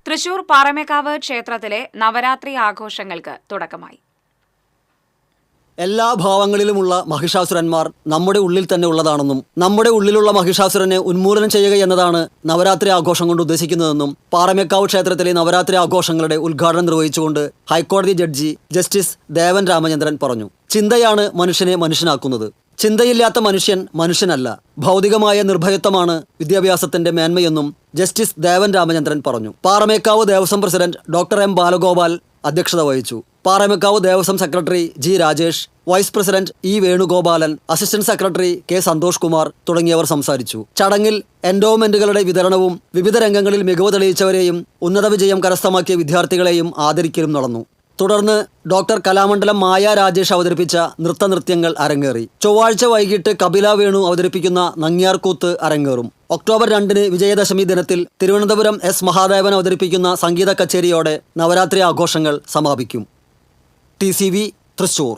തൃശൂർ പാറമേക്കാവ് ക്ഷേത്രത്തിലെ നവരാത്രി ആഘോഷങ്ങൾക്ക് തുടക്കമായി. എല്ലാ ഭാവങ്ങളിലുമുള്ള മഹിഷാസുരന്മാർ നമ്മുടെ ഉള്ളിൽ തന്നെ ഉള്ളതാണെന്നും നമ്മുടെ ഉള്ളിലുള്ള മഹിഷാസുരനെ ഉന്മൂലനം ചെയ്യുക എന്നതാണ് നവരാത്രി ആഘോഷം കൊണ്ട് ഉദ്ദേശിക്കുന്നതെന്നും പാറമേക്കാവ് ക്ഷേത്രത്തിലെ നവരാത്രി ആഘോഷങ്ങളുടെ ഉദ്ഘാടനം നിർവഹിച്ചുകൊണ്ട് ഹൈക്കോടതി ജഡ്ജി ജസ്റ്റിസ് ദേവൻ രാമചന്ദ്രൻ പറഞ്ഞു. ചിന്തയാണ് മനുഷ്യനെ മനുഷ്യനാക്കുന്നത്. ചിന്തയില്ലാത്ത മനുഷ്യൻ മനുഷ്യനല്ല. ഭൗതികമായ നിർഭയത്വമാണ് വിദ്യാഭ്യാസത്തിന്റെ മേന്മയെന്നും ജസ്റ്റിസ് ദേവൻ രാമചന്ദ്രൻ പറഞ്ഞു. Paramekkavu Devaswom president doctor M Balagopal അധ്യക്ഷത വഹിച്ചു. Paramekkavu Devaswom secretary G Rajesh, vice president E Venugopalan, assistant secretary K Santhosh Kumar തുടങ്ങിയവർ സംസാരിച്ചു. ചടങ്ങിൽ എൻഡോമെന്റുകളുടെ വിതരണവും വിവിധ രംഗങ്ങളിൽ മികവ് തെളിയിച്ചവരെയും ഉന്നത വിജയം കരസ്ഥമാക്കിയ വിദ്യാർത്ഥികളെയും ആദരിക്കലും നടന്നു. തുടർന്ന് ഡോക്ടർ കലാമണ്ഡലം മായ രാജേഷ് അവതരിപ്പിച്ച നൃത്തനൃത്യങ്ങൾ അരങ്ങേറി. ചൊവ്വാഴ്ച വൈകിട്ട് കപില വേണു അവതരിപ്പിക്കുന്ന നങ്ങ്യാർകൂത്ത് അരങ്ങേറും. ഒക്ടോബർ 2 വിജയദശമി ദിനത്തിൽ തിരുവനന്തപുരം എസ് മഹാദേവൻ അവതരിപ്പിക്കുന്ന സംഗീത കച്ചേരിയോടെ നവരാത്രി ആഘോഷങ്ങൾ സമാപിക്കും. TCV തൃശൂർ.